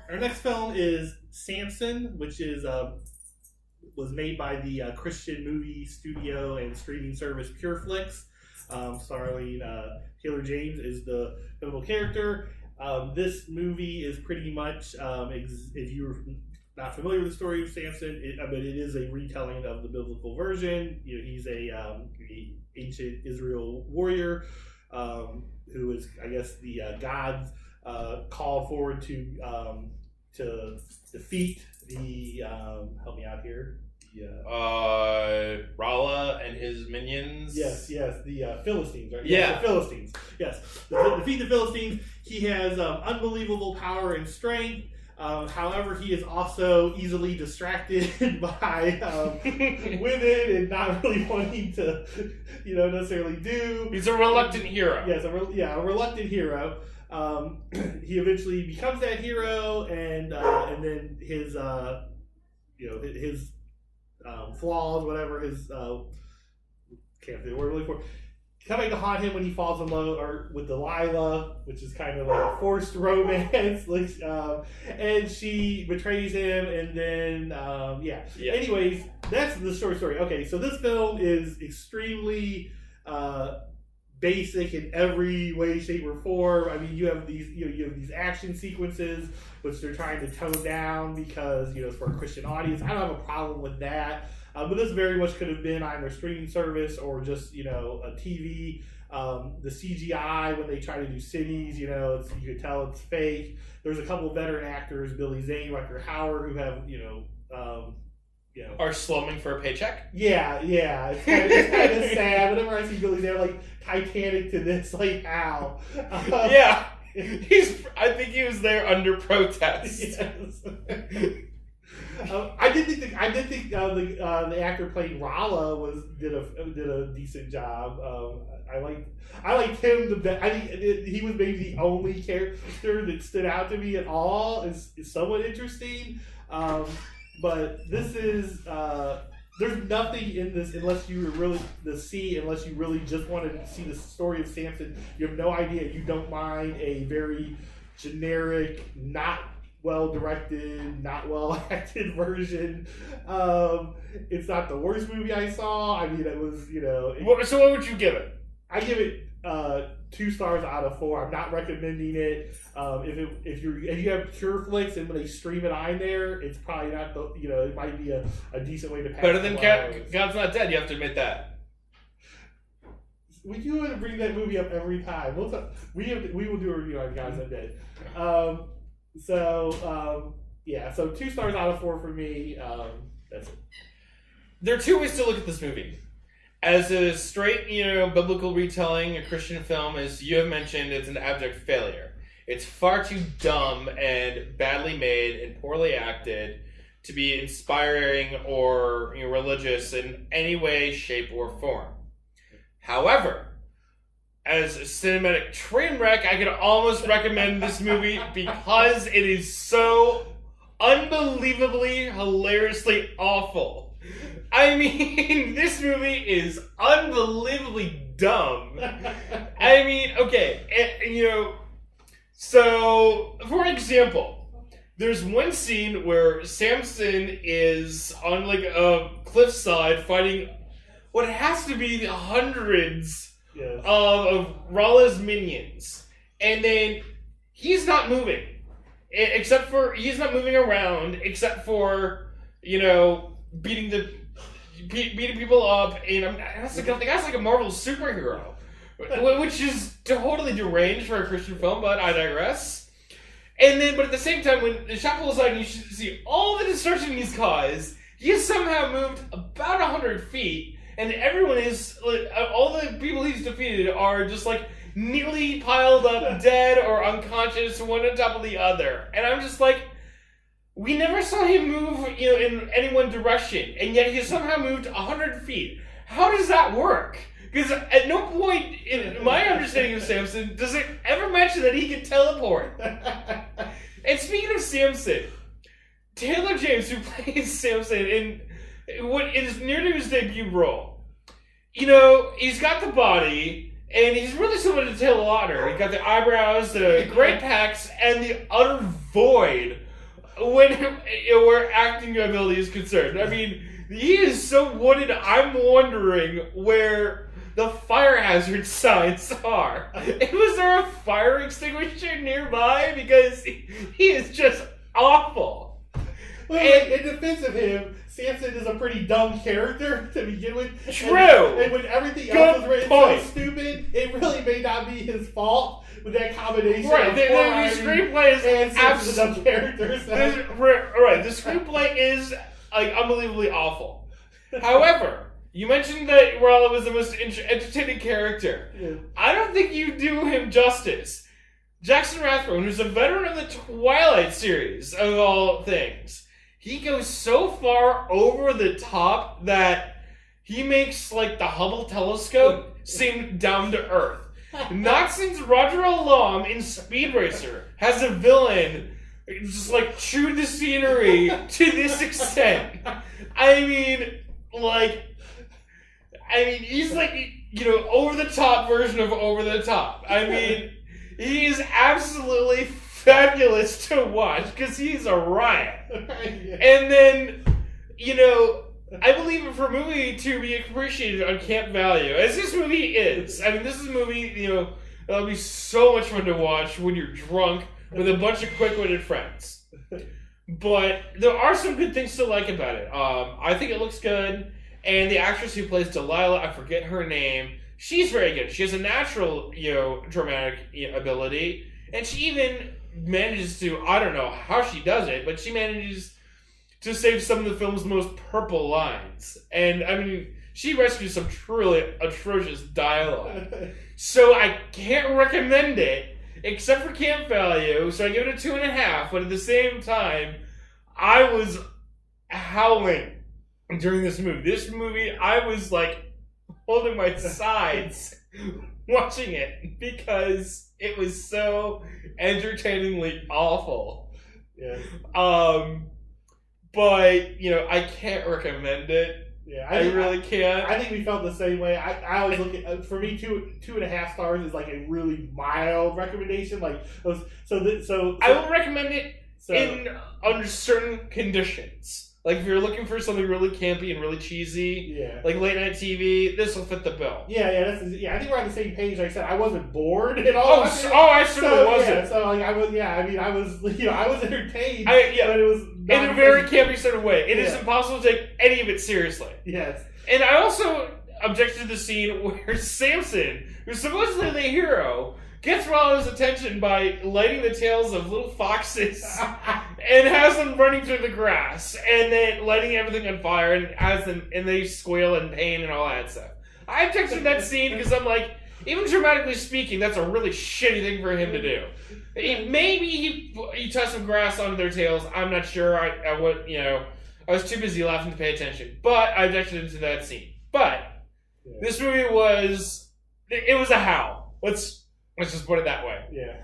Our next film is Samson, which is was made by the Christian movie studio and streaming service PureFlix. Starring Taylor James is the pivotal character. This movie is pretty much, if you're not familiar with the story of Samson, but it is a retelling of the biblical version. You know, he's a ancient Israel warrior who is, I guess, the gods called forward to defeat the help me out here. Rala and his minions. Yes, the Philistines, right? Yeah, yes, the Philistines. Yes, to defeat the Philistines. He has unbelievable power and strength. However, he is also easily distracted by women and not really wanting to, necessarily do. He's a reluctant hero. Yes, a reluctant hero. He eventually becomes that hero, and then his flaws, whatever his can't think of the word I'm looking for, coming to haunt him when he falls in love with Delilah, which is kind of like a forced romance, and she betrays him, and then Anyways, that's the short story. Okay, so this film is extremely basic in every way, shape, or form. I mean, you have these action sequences which they're trying to tone down because it's for a Christian audience. I don't have a problem with that, but this very much could have been either a streaming service or just a TV. The CGI when they try to do cities, you could tell it's fake. There's a couple of veteran actors, Billy Zane, Rutger Hauer, who have are slumming for a paycheck. Yeah. It's kind of sad. Whenever I see Billy Zane, like Titanic to this, like how? Yeah, I think he was there under protest. Yes. I did think the actor playing Rala did a decent job. I liked him the best. I think he was maybe the only character that stood out to me at all. Is somewhat interesting. But this is there's nothing in this unless you really just want to see the story of Samson. You have no idea. You don't mind a very generic, not well directed, not well acted version. It's not the worst movie I saw. I mean, it was So what would you give it? I give it 2 stars out of 4. I'm not recommending it. If you have PureFlix and when they stream it on there, it's probably not it might be a decent way to pass. Better than God's Not Dead. You have to admit that. We do want to bring that movie up every time. We will do a review on God's Not Dead. So 2 stars out of 4 for me. That's it. There are 2 ways to look at this movie. As a straight, biblical retelling, a Christian film, as you have mentioned, it's an abject failure. It's far too dumb and badly made and poorly acted to be inspiring or religious in any way, shape, or form. However, as a cinematic train wreck, I could almost recommend this movie because it is so unbelievably, hilariously awful. I mean, this movie is unbelievably dumb. I mean, okay, so, for example, there's one scene where Samson is on, like, a cliffside fighting what has to be hundreds of Rala's minions. And then he's not moving. He's not moving around, except for, beating people up, and the guy's like a Marvel superhero, which is totally deranged for a Christian film, but I digress. But at the same time, when the shot pulls out and you see all the destruction he's caused, he has somehow moved about 100 feet, and everyone is, all the people he's defeated are just like neatly piled up, dead or unconscious, one on top of the other. And I'm just like, we never saw him move, in any one direction, and yet he somehow moved 100 feet. How does that work? Because at no point in my understanding of Samson does it ever mention that he can teleport. And speaking of Samson, Taylor James, who plays Samson in what is near to his debut role, he's got the body, and he's really similar to Taylor Lautner. He's got the eyebrows, the great pecs, and the utter void where acting ability is concerned. I mean, he is so wooded. I'm wondering where the fire hazard signs are. Was there a fire extinguisher nearby? Because he is just awful. Well, in defense of him, Samson is a pretty dumb character to begin with. True. And when everything else is written so stupid, it really may not be his fault with that combination. Right. Of The screenplay is absolutely dumb characters. Right. The screenplay is like unbelievably awful. However, you mentioned that Raleigh was the most entertaining character. Yeah. I don't think you do him justice. Jackson Rathbone, who's a veteran of the Twilight series, of all things, he goes so far over the top that he makes, like, the Hubble telescope seem down to earth. Not since Roger Alam in Speed Racer has a villain just, like, chew the scenery to this extent. I mean, he's like, over the top version of over the top. I mean, he is absolutely fabulous to watch because he's a riot. And then, I believe for a movie to be appreciated on camp value, as this movie is. I mean, this is a movie, that'll be so much fun to watch when you're drunk with a bunch of quick-witted friends. But there are some good things to like about it. I think it looks good. And the actress who plays Delilah, I forget her name, she's very good. She has a natural, dramatic ability. And she even manages to, I don't know how she does it, but she manages to save some of the film's most purple lines. And, I mean, she rescues some truly atrocious dialogue. So I can't recommend it, except for camp value, so I give it a 2.5, but at the same time, I was howling during this movie. This movie, I was, like, holding my sides watching it because it was so entertainingly awful. Yeah. But, I can't recommend it. Yeah, I really can't. I think we felt the same way. I always look at, for me, 2.5 stars is like a really mild recommendation. Like, so I will recommend it under certain conditions. Like, if you're looking for something really campy and really cheesy, like late night TV, this will fit the bill. I think we're on the same page. Like I said, I wasn't bored at all. I certainly wasn't. Yeah, so like I was, I was entertained. But it was in a very campy sort of way. It is impossible to take any of it seriously. Yes. And I also objected to the scene where Samson, who's supposedly the hero, gets Rollins' attention by lighting the tails of little foxes and has them running through the grass and then lighting everything on fire and they squeal in pain and all that stuff. I objected to that scene because I'm like, even dramatically speaking, that's a really shitty thing for him to do. Maybe he touched some grass on their tails. I'm not sure. I was too busy laughing to pay attention. But I objected to that scene. But this movie was a howl. Let's just put it that way. Yeah.